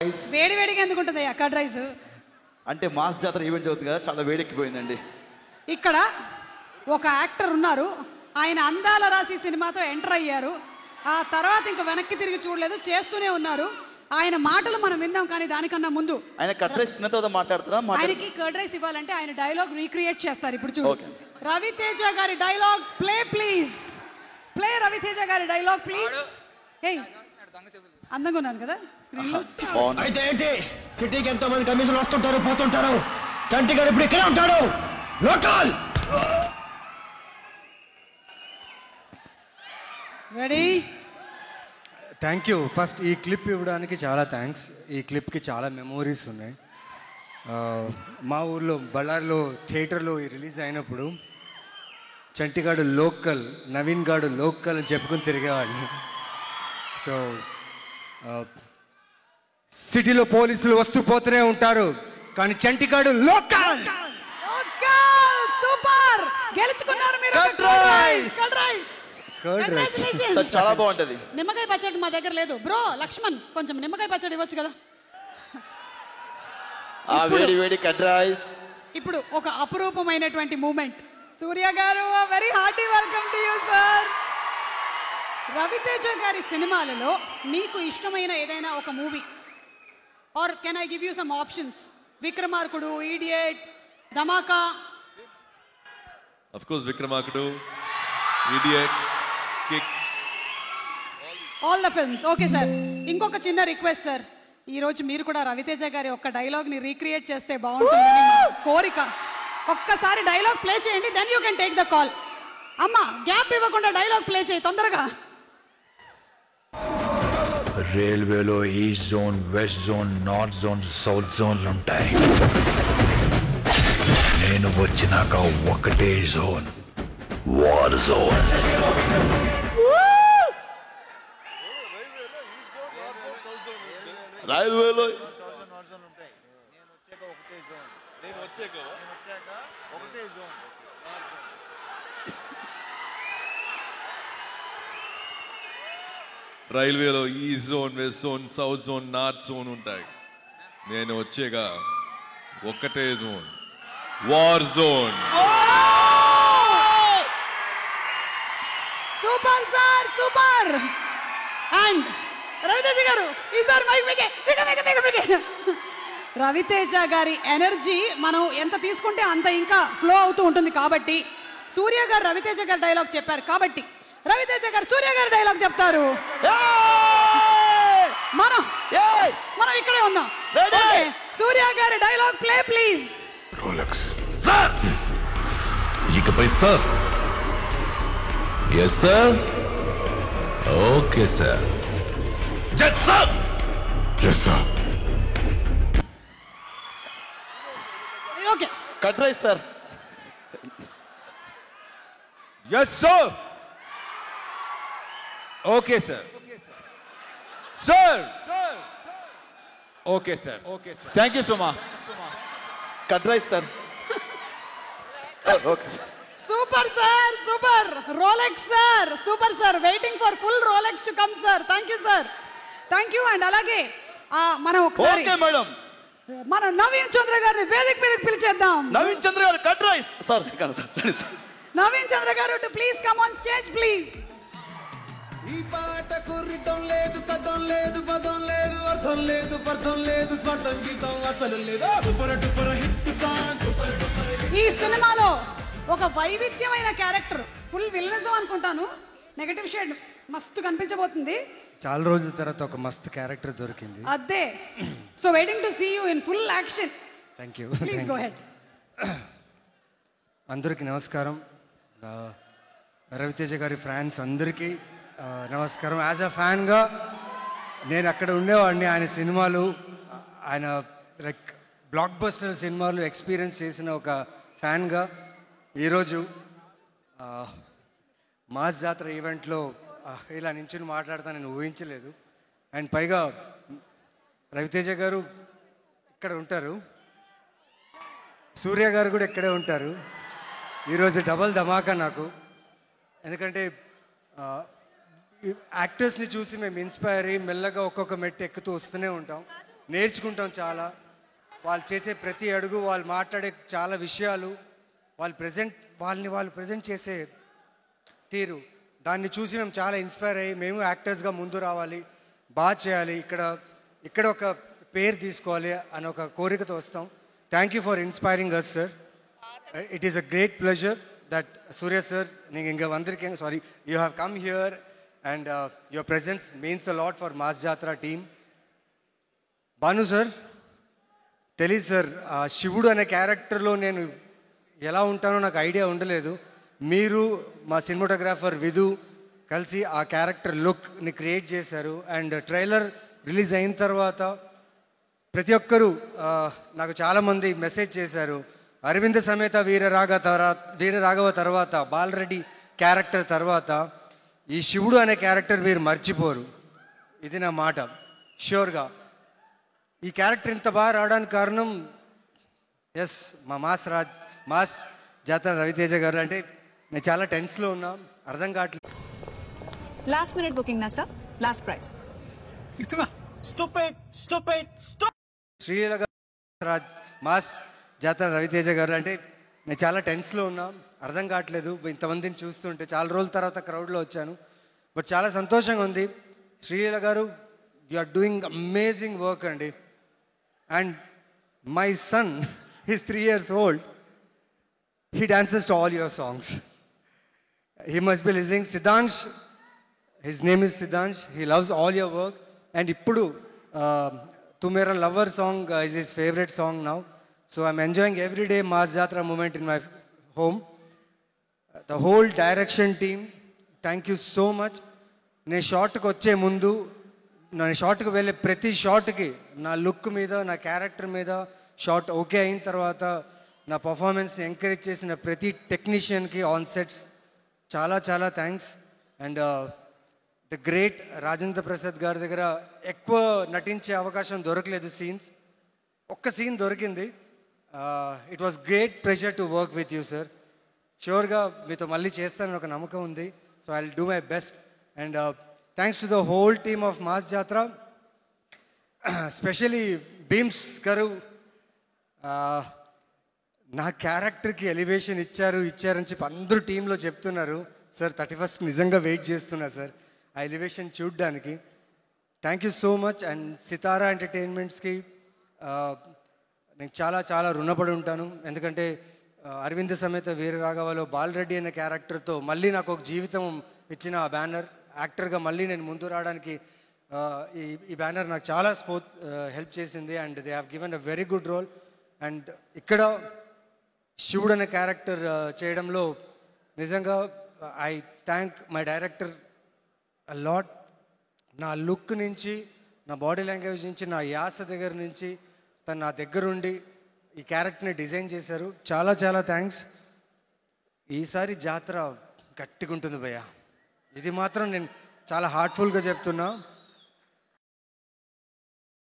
వేడి వేడిగా ఎందుకుంటుంది కర్డ్ రైస్ అంటే మాస్ జాతర ఈవెంట్ అవుతుంది కదా, చాలా వేడెక్కిపోయిందండి. ఇక్కడ ఒక యాక్టర్ ఉన్నారు, ఆయన అందాల రాశి సినిమాతో ఎంటర్ అయ్యారు. ఆ తర్వాత ఇంకా వెనక్కి తిరిగి చూడలేదు, చేస్తూనే ఉన్నారు. ఆయన మాటలు మనం విందాం, కానీ దానికన్నా ముందు ఆయన కర్డ్ రైస్ తిన్న తర్వాత మాట్లాడుతున్నా. ఆయనకి కర్డ్ రైస్ ఇవ్వాలంటే ఆయన డైలాగ్ రీక్రియేట్ చేస్తారు. ఇప్పుడు చూడు, రవితేజ గారి dialogue play please. Play Raviteja గారి డైలాగ్ ప్లీజ్. హే, అందంగా ఉన్నాను కదా స్క్రీన్ లో. అయితే ఏంటి, సిటీకి ఎంతో మంది కమిషన్లు వస్తుంటారు పోతుంటారు, చంటి గారు ఇప్పుడు ఇక్కడే ఉంటాడు. Local ready. Thank you. First ఈ క్లిప్ ఇవ్వడానికి చాలా థ్యాంక్స్. ఈ క్లిప్కి చాలా మెమోరీస్ ఉన్నాయి. మా ఊర్లో బళ్ళారిలో థియేటర్లో రిలీజ్ అయినప్పుడు చంటిగాడు లోకల్, నవీన్ గాడు లోకల్ అని చెప్పుకుని తిరిగేవాడిని. సో సిటీలో పోలీసులు వస్తూ పోతూనే ఉంటారు, కానీ చంటిగాడు లోకల్. సూపర్, గెలుచుకున్నారు మీరు. కర్డ్ రైస్ చాలా బాగుంటది. నిమ్మకాయ పచ్చడి మా దగ్గర లేదు బ్రో. లక్ష్మణ్, కొంచెం నిమ్మకాయ పచ్చడి ఇవ్వచ్చు కదా. వేడి వేడి కర్డ్ రైస్. ఇప్పుడు ఒక అపురూపమైనటువంటి మూమెంట్. సూర్య గారు, very hearty welcome to you sir. Raviteja గారి సినిమాలలో మీకు ఇష్టమైన ఏదైనా ఒక movie, or can I give you some options? Vikramarkudu, Idiot, Dhamaka. Of course, Vikramakudu, Idiot, Kick. All the films. Okay sir, ఇంకొక చిన్న రిక్వెస్ట్ సార్. ఈరోజు మీరు కూడా రవితేజ గారి ఒక్క డైలాగ్ని రీక్రియేట్ చేస్తే బాగుంటుందని మా కోరిక. ఒక్కసారి డైలాగ్ ప్లే చేయండి, then you can take the call. అమ్మా, గ్యాప్ ఇవ్వకుండా డైలాగ్ ప్లే చేయి తొందరగా. రైల్వేలో east zone, west zone, north zone, south జోన్లు ఉంటాయి. నేను వచ్చినాక ఒకటే జోన్, వార్ జోన్. రైల్వేలో రైల్వేలో east zone, west zone, south zone, north zone ఉంటాయి. నేను వచ్చేక ఒక్కటే zone, war zone. Super sir, super. And Raviteja గారు, ఈసారి మైక్ మీకే. రవితేజ గారి ఎనర్జీ మనం ఎంత తీసుకుంటే అంత ఇంకా ఫ్లో అవుతూ ఉంటుంది. కాబట్టి సూర్య గారు రవితేజ గారి డైలాగ్ చెప్పారు, కాబట్టి రవితేజ గారు సూర్య గారి డైలాగ్ చెప్తారు. మనం ఇక్కడే ఉందాం. ఓకే, సూర్య గారి dialogue play please. Rolex sir, ఇకపై sir. Yes sir, okay sir. Yes sir, yes sir. Okay, curd rice sir. Yes sir, okay sir. Sir, okay sir. Thank you so much. Curd rice sir. Okay. Super sir, super. Rolex sir, super sir. Waiting for full Rolex to come sir. Thank you sir, thank you. And అలాగే మనం ఒకసారి madam, మనం నవీన్ చంద్ర గారిని వేదిక మీదకి పిలిచేద్దాం. నవీన్ చంద్ర గారు curd rice sir. Naveen చంద్ర గారు, to please come on stage please. ఈ పాటకు రితం లేదు, కథం లేదు, పదం లేదు, అర్థం లేదు, పర్థం లేదు, స్పర్థం గీతం అసలు లేదు. Super duper hit song. ఈ సినిమాలో ఒక వైవిధ్యమైన క్యారెక్టర్, ఫుల్ విలనిజం అనుకుంటాను, నెగటివ్ షేడ్ మస్తు కనిపించబోతుంది. చాలా రోజుల తర్వాత ఒక మస్తు క్యారెక్టర్ దొరికింది. అదే, so waiting to see you in full action. Thank you. Please go head. అందరికీ నమస్కారం. రవితేజ గారి ఫ్యాన్స్ అందరికీ నమస్కారం. యాజ్ అ ఫ్యాన్గా నేను అక్కడ ఉండేవాడిని. ఆయన సినిమాలు, ఆయన లైక్ బ్లాక్ బస్టర్ సినిమాలు ఎక్స్పీరియన్స్ చేసిన ఒక ఫ్యాన్గా ఈరోజు మాస్ జాతర ఈవెంట్లో ఇలా నించుని మాట్లాడతా నేను ఊహించలేదు. అండ్ పైగా రవితేజ గారు ఇక్కడ ఉంటారు, సూర్య గారు కూడా ఇక్కడే ఉంటారు. ఈరోజు డబల్ ధమాకా నాకు. ఎందుకంటే యాక్టర్స్ని చూసి మేము ఇన్స్పైర్ అయ్యి మెల్లగా ఒక్కొక్క మెట్టు ఎక్కుతూ వస్తూనే ఉంటాం. నేర్చుకుంటాం చాలా. వాళ్ళు చేసే ప్రతి అడుగు, వాళ్ళు మాట్లాడే చాలా విషయాలు, వాళ్ళు ప్రజెంట్ చేసే తీరు, దాన్ని చూసి మేము చాలా ఇన్స్పైర్ అయ్యి మేము యాక్టర్స్గా ముందు రావాలి, బాగా చేయాలి, ఇక్కడ ఒక పేరు తీసుకోవాలి అని ఒక కోరికతో వస్తాం. Thank you for inspiring us sir. It is a great pleasure that Surya sir, నీకు ఇంకా అందరికీ sorry, you have come here and your presence means a lot for mass Jathara team. Bhanu sir, తెలీదు సార్, శివుడు అనే క్యారెక్టర్లో నేను ఎలా ఉంటానో నాకు ఐడియా ఉండలేదు. మీరు మా సినిమాటోగ్రాఫర్ విధు కలిసి ఆ క్యారెక్టర్ లుక్ని క్రియేట్ చేశారు. అండ్ ట్రైలర్ రిలీజ్ అయిన తర్వాత ప్రతి ఒక్కరూ నాకు చాలామంది మెసేజ్ చేశారు, అరవింద సమేత వీరరాఘవ తర్వాత, బాలరెడ్డి క్యారెక్టర్ తర్వాత ఈ శివుడు అనే క్యారెక్టర్ మీరు మర్చిపోరు. ఇది నా మాట ష్యూర్గా. ఈ క్యారెక్టర్ ఇంత బాగా రావడానికి కారణం ఎస్ మా మాస్ జాతర రవితేజ గారు. అంటే నేను చాలా టెన్స్లో ఉన్నా, అర్థం కావట్లేదు. లాస్ట్ మినిట్ బుకింగ్ నా సార్, లాస్ట్ ప్రైస్. శ్రీలీల గారు, మాస్ జాతర రవితేజ గారు. అంటే నేను చాలా టెన్స్లో ఉన్నా, అర్థం కావట్లేదు. ఇంతమందిని చూస్తుంటే చాలా రోజుల తర్వాత క్రౌడ్లో వచ్చాను, బట్ చాలా సంతోషంగా ఉంది. శ్రీలీల గారు, you are doing amazing work అండి. And my son, he's 3 years old. He dances to all your songs. He must be listening. Siddhansh, his name is Siddhansh. He loves all your work. And ippudu Tu Mera Lover song is his favorite song now. So I'm enjoying every day Mass Jatra moment in my home. The whole direction team, thank you so much. నేను షార్ట్కి వచ్చే ముందు, నేను షార్ట్కి వెళ్ళే ప్రతి షార్ట్కి నా look మీద, నా character మీద షార్ట్ ఓకే అయిన తర్వాత నా పర్ఫార్మెన్స్ని ఎంకరేజ్ చేసిన ప్రతి టెక్నీషియన్కి ఆన్ సెట్స్ చాలా చాలా thanks. And the great Rajendra Prasad గారి దగ్గర ఎక్కువ నటించే అవకాశం దొరకలేదు. ఒక్క సీన్ దొరికింది. It was great pressure to work with you sir. ష్యూర్గా మీతో మళ్ళీ చేస్తానని ఒక నమ్మకం ఉంది. So I will do my best. And thanks to the whole team of mass Jathara, specially Bheems గారు. నా క్యారెక్టర్కి ఎలివేషన్ ఇచ్చారని చెప్పి అందరూ టీంలో చెప్తున్నారు. సార్ 31st నిజంగా వెయిట్ చేస్తున్నా సార్ ఆ ఎలివేషన్ చూడ్డానికి. Thank you so much. And Sithara ఎంటర్టైన్మెంట్స్కి నేను చాలా చాలా రుణపడి ఉంటాను. ఎందుకంటే అరవింద సమేత వీరరాఘవలో బాలరెడ్డి అనే క్యారెక్టర్తో మళ్ళీ నాకు ఒక జీవితం ఇచ్చిన ఆ బ్యానర్, యాక్టర్గా మళ్ళీ నేను ముందు రావడానికి ఈ బ్యానర్ నాకు చాలా హెల్ప్ చేసింది. And they have given a very good role. And ఇక్కడ శివుడు అనే క్యారెక్టర్ చేయడంలో నిజంగా I thank my director a lot. నా లుక్ నుంచి, నా బాడీ లాంగ్వేజ్ నుంచి, నా యాస దగ్గర నుంచి తను నా దగ్గరుండి ఈ క్యారెక్టర్ని డిజైన్ చేశారు. చాలా చాలా థ్యాంక్స్. ఈసారి జాతర గట్టిగా ఉంటుంది భయ్యా, ఇది మాత్రం నేను చాలా హార్ట్ఫుల్గా చెప్తున్నా.